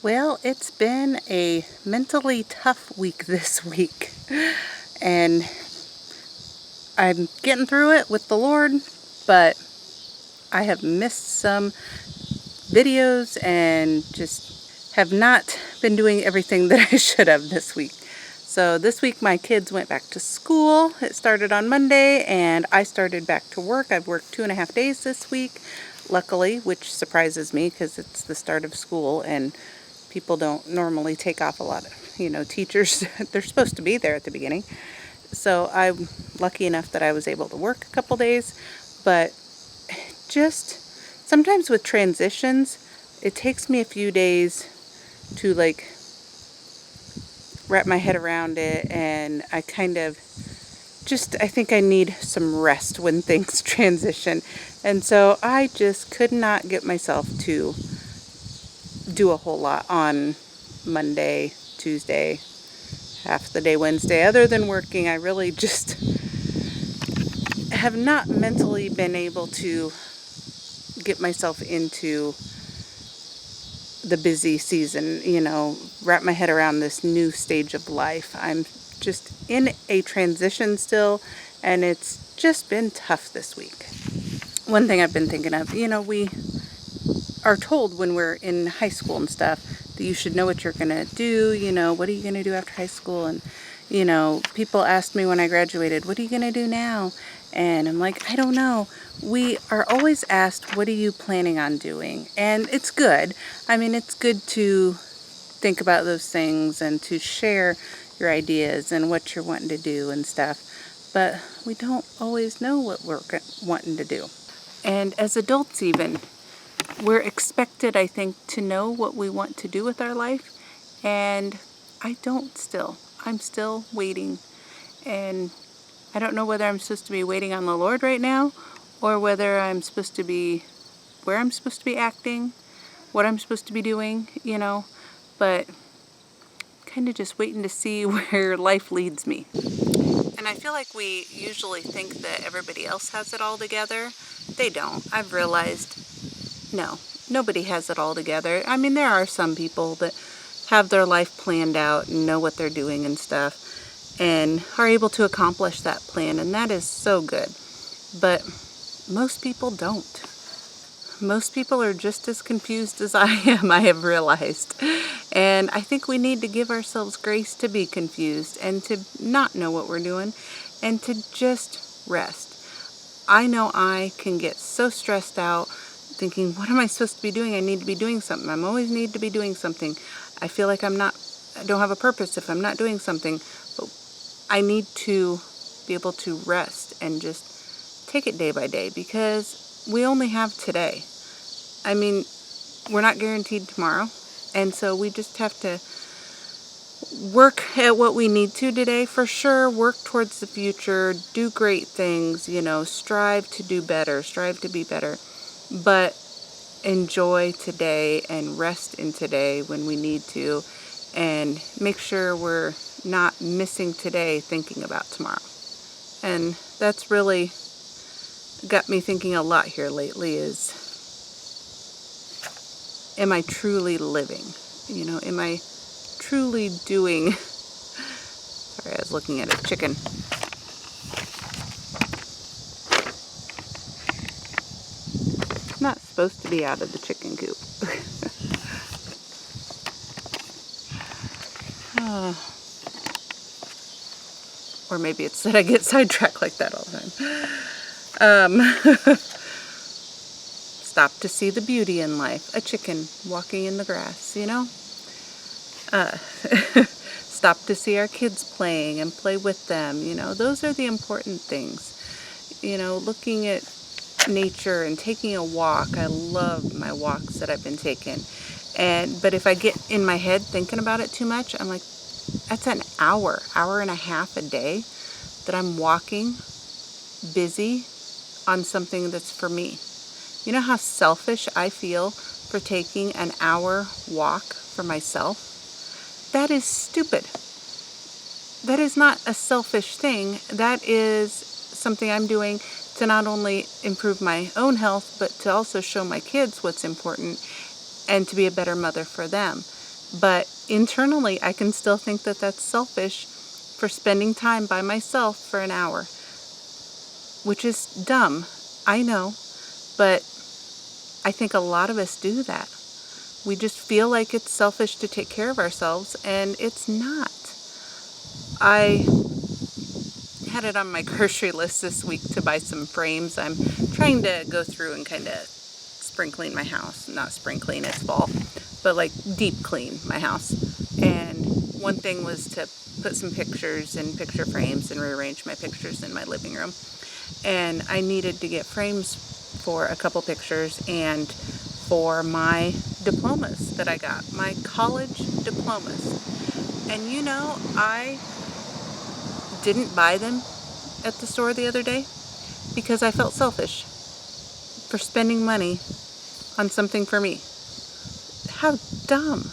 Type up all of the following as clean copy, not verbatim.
Well, it's been a mentally tough week this week, and I'm getting through it with the Lord, but I have missed some videos and just have not been doing everything that I should have this week. So this week my kids went back to school. It started on Monday and I started back to work. I've worked 2.5 days this week, luckily, which surprises me because it's the start of school and people don't normally take off a lot of, teachers, they're supposed to be there at the beginning. So I'm lucky enough that I was able to work a couple days, but just sometimes with transitions, it takes me a few days to wrap my head around it, and I think I need some rest when things transition. And so I just could not get myself to do a whole lot on Monday, Tuesday, half the day Wednesday. Other than working, I really just have not mentally been able to get myself into the busy season, wrap my head around this new stage of life. I'm just in a transition still, and it's just been tough this week. One thing I've been thinking of, we are told when we're in high school and stuff that you should know what you're going to do, what are you going to do after high school? And, people asked me when I graduated, what are you going to do now? And I'm like, I don't know. We are always asked, what are you planning on doing? And it's good. It's good to think about those things and to share your ideas and what you're wanting to do and stuff. But we don't always know what we're wanting to do. And as adults even, we're expected, I think, to know what we want to do with our life. And I don't still. I'm still waiting. And I don't know whether I'm supposed to be waiting on the Lord right now, or whether I'm supposed to be where I'm supposed to be acting, what I'm supposed to be doing, but kind of just waiting to see where life leads me. And I feel like we usually think that everybody else has it all together. They don't. I've realized, no, nobody has it all together. There are some people that have their life planned out and know what they're doing and stuff, and are able to accomplish that plan, and that is so good. But most people don't. Most people are just as confused as I am, I have realized. And I think we need to give ourselves grace to be confused and to not know what we're doing and to just rest. I know I can get so stressed out thinking, what am I supposed to be doing? I need to be doing something. I always need to be doing something. I feel like I don't have a purpose if I'm not doing something. But I need to be able to rest and just take it day by day, because we only have today. We're not guaranteed tomorrow, and so we just have to work at what we need to today for sure, work towards the future, do great things, strive to do better, strive to be better, but enjoy today and rest in today when we need to, and make sure we're not missing today thinking about tomorrow. And that's really got me thinking a lot here lately is, am I truly living? Am I truly doing... Sorry, I was looking at a chicken. It's not supposed to be out of the chicken coop. Or maybe it's that I get sidetracked like that all the time. Stop to see the beauty in life. A chicken walking in the grass, Stop to see our kids playing and play with them. Those are the important things. Looking at nature and taking a walk. I love my walks that I've been taking. But if I get in my head thinking about it too much, I'm like, that's an hour and a half a day that I'm walking, busy on something that's for me. You know how selfish I feel for taking an hour walk for myself? That is stupid. That is not a selfish thing. That is something I'm doing to not only improve my own health, but to also show my kids what's important and to be a better mother for them. But internally, I can still think that that's selfish for spending time by myself for an hour, which is dumb. I know, but I think a lot of us do that. We just feel like it's selfish to take care of ourselves, and it's not. I had it on my grocery list this week to buy some frames. I'm trying to go through and kind of sprinkling my house. Not sprinkling, it's fall, but like deep clean my house. And one thing was to put some pictures in picture frames and rearrange my pictures in my living room. And I needed to get frames for a couple pictures and for my diplomas that I got, my college diplomas. And you know, I didn't buy them at the store the other day because I felt selfish for spending money on something for me. How dumb.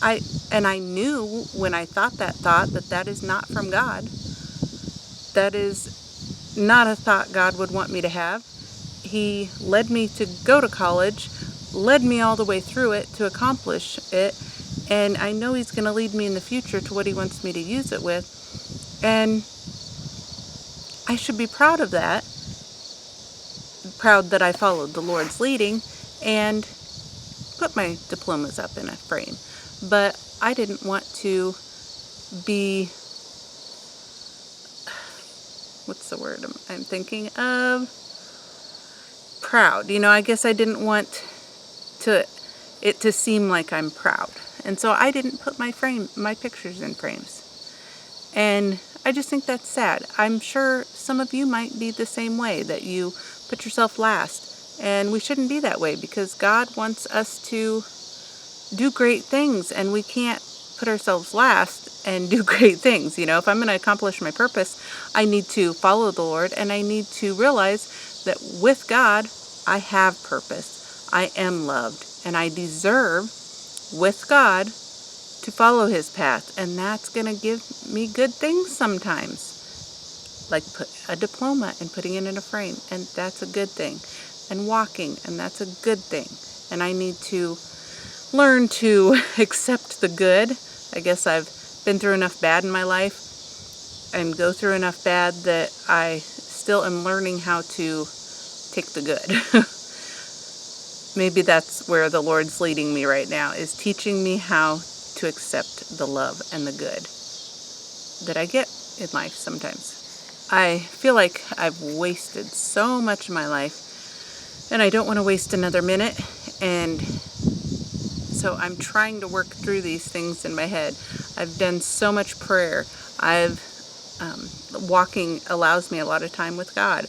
I knew when I thought that is not from God. That is not a thought God would want me to have. He led me to go to college, led me all the way through it to accomplish it, and I know He's going to lead me in the future to what He wants me to use it with. And I should be proud of that. Proud that I followed the Lord's leading and put my diplomas up in a frame. But I didn't want to be, what's the word I'm thinking of? Proud. You know, I guess I didn't want it to seem like I'm proud. And so I didn't put my pictures in frames. And I just think that's sad. I'm sure some of you might be the same way, that you put yourself last. And we shouldn't be that way, because God wants us to do great things, and we can't put ourselves last and do great things. You know, if I'm going to accomplish my purpose, I need to follow the Lord, and I need to realize that with God, I have purpose. I am loved, and I deserve, with God, to follow His path, and that's going to give me good things sometimes, like put a diploma and putting it in a frame, and that's a good thing, and walking, and that's a good thing. And I need to learn to accept the good. I guess I've been through enough bad in my life and go through enough bad that I still am learning how to take the good. Maybe that's where the Lord's leading me right now, is teaching me how to accept the love and the good that I get in life sometimes. I feel like I've wasted so much of my life, and I don't want to waste another minute, and so I'm trying to work through these things in my head. I've done so much prayer. Walking allows me a lot of time with God,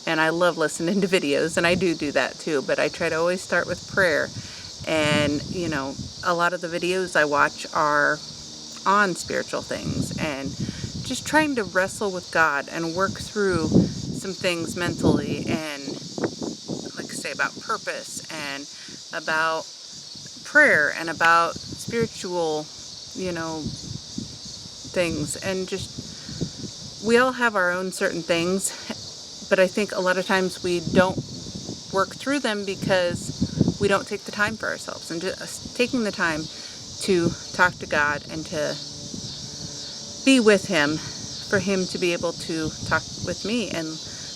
and I love listening to videos, and I do that too, but I try to always start with prayer. And, you know, a lot of the videos I watch are on spiritual things, and just trying to wrestle with God and work through some things mentally, and, like I say, about purpose and about prayer and about spiritual, you know, things. And just, we all have our own certain things, but I think a lot of times we don't work through them because we don't take the time for ourselves. And just taking the time to talk to God and to be with Him, for Him to be able to talk with me, and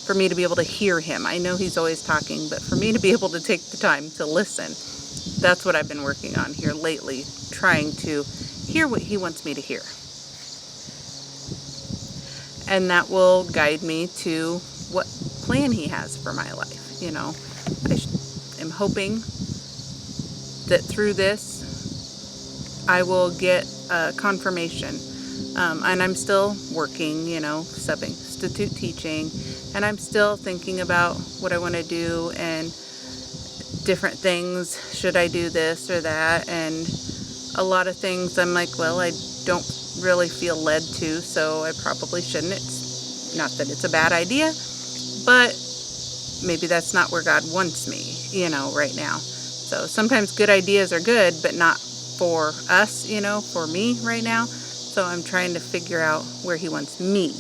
for me to be able to hear Him. I know He's always talking, but for me to be able to take the time to listen, that's what I've been working on here lately, trying to hear what He wants me to hear. And that will guide me to what plan He has for my life. You know, I am hoping that through this I will get confirmation. And I'm still working, you know, substitute teaching, and I'm still thinking about what I want to do and different things. Should I do this or that? And a lot of things I'm like, well, I don't really feel led to, so I probably shouldn't. It's not that it's a bad idea, but maybe that's not where God wants me, you know, right now. So sometimes good ideas are good, but not for us, you know, for me right now. So I'm trying to figure out where He wants me.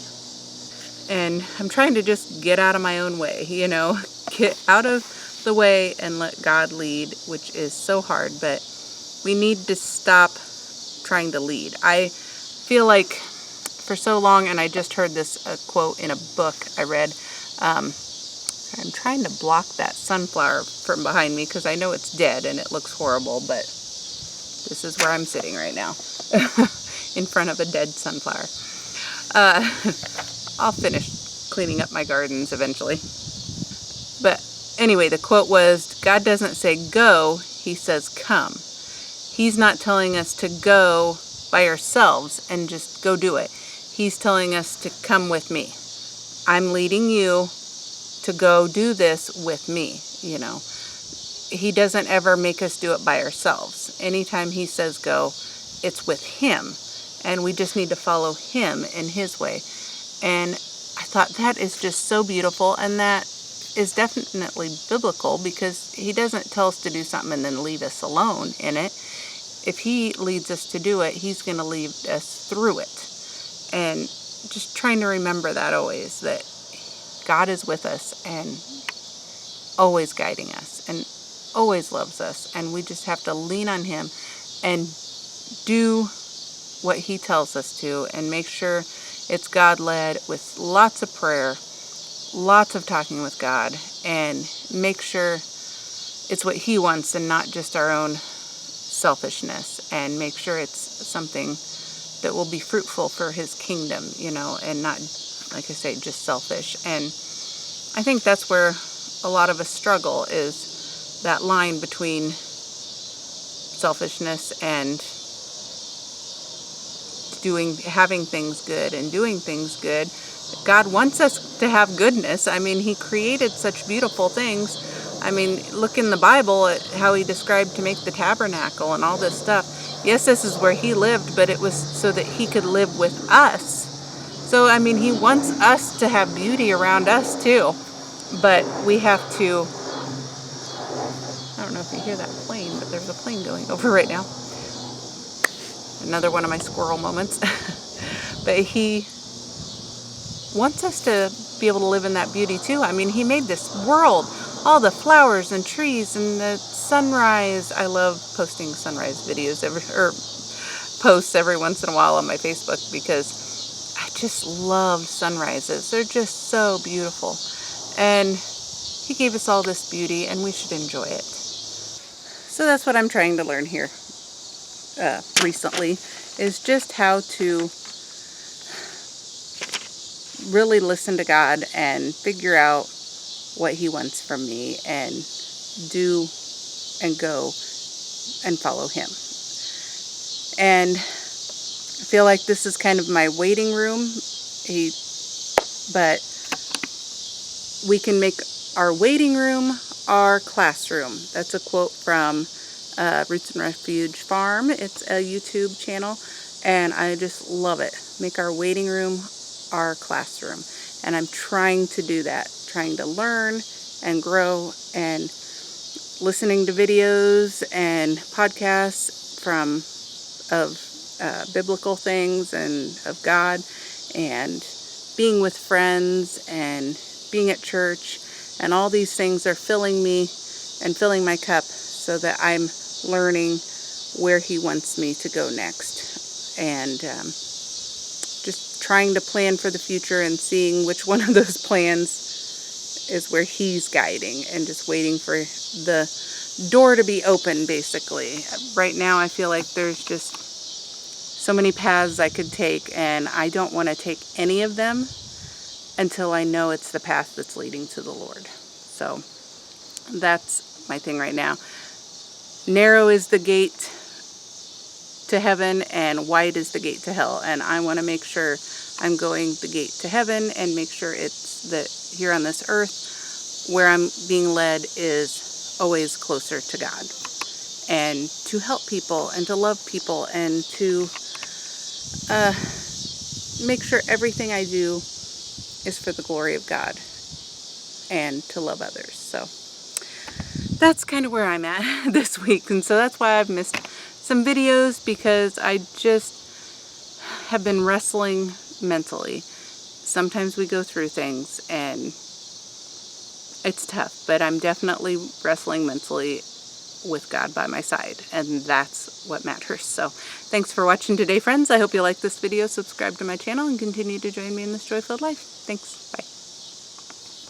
And I'm trying to just get out of my own way, you know, get out of the way and let God lead, which is so hard. But we need to stop trying to lead. I feel like for so long, and I just heard this quote in a book I read. I'm trying to block that sunflower from behind me because I know it's dead and it looks horrible, but this is where I'm sitting right now in front of a dead sunflower. I'll finish cleaning up my gardens eventually. But anyway, the quote was, God doesn't say go, he says come. He's not telling us to go by ourselves and just go do it. He's telling us to come with me. I'm leading you to go do this with me, you know. He doesn't ever make us do it by ourselves. Anytime he says go, it's with him. And we just need to follow him in his way. And I thought that is just so beautiful, and that is definitely biblical, because he doesn't tell us to do something and then leave us alone in it. If he leads us to do it, he's going to lead us through it. And just trying to remember that always, that God is with us and always guiding us and always loves us. And we just have to lean on him and do what he tells us to, and make sure it's God-led, with lots of prayer, lots of talking with God, and make sure it's what he wants and not just our own selfishness, and make sure it's something that will be fruitful for his kingdom, you know, and not, like I say, just selfish. And I think that's where a lot of us struggle, is that line between selfishness and having things good and doing things good. God wants us to have goodness. I mean, he created such beautiful things. I mean, look in the Bible at how he described to make the tabernacle and all this stuff. Yes, this is where he lived, but it was so that he could live with us. So, I mean, he wants us to have beauty around us too. But we have to, I don't know if you hear that plane, but there's a plane going over right now. Another one of my squirrel moments. But he wants us to be able to live in that beauty too. I mean, he made this world, all the flowers and trees and the sunrise. I love posting sunrise videos posts every once in a while on my Facebook, because I just love sunrises. They're just so beautiful. And he gave us all this beauty, and we should enjoy it. So that's what I'm trying to learn here recently, is just how to really listen to God and figure out what he wants from me, and do and go and follow him. And I feel like this is kind of my waiting room, but we can make our waiting room our classroom. That's a quote from Roots and Refuge Farm. It's a YouTube channel, and I just love it. Make our waiting room our classroom. And I'm trying to do that, trying to learn and grow, and listening to videos and podcasts of biblical things and of God, and being with friends and being at church, and all these things are filling me and filling my cup, so that I'm learning where he wants me to go next, and just trying to plan for the future, and seeing which one of those plans is where he's guiding, and just waiting for the door to be open, basically. Right now I feel like there's just so many paths I could take, and I don't want to take any of them until I know it's the path that's leading to the Lord. So that's my thing right now. Narrow is the gate to heaven, and wide is the gate to hell, and I want to make sure I'm going the gate to heaven, and make sure it's that here on this earth where I'm being led is always closer to God, and to help people and to love people, and to make sure everything I do is for the glory of God and to love others. So that's kind of where I'm at this week, and so that's why I've missed some videos, because I just have been wrestling mentally. Sometimes we go through things and it's tough, but I'm definitely wrestling mentally with God by my side, and that's what matters. So thanks for watching today, friends. I hope you like this video. Subscribe to my channel and continue to join me in this joy-filled life. Thanks. Bye.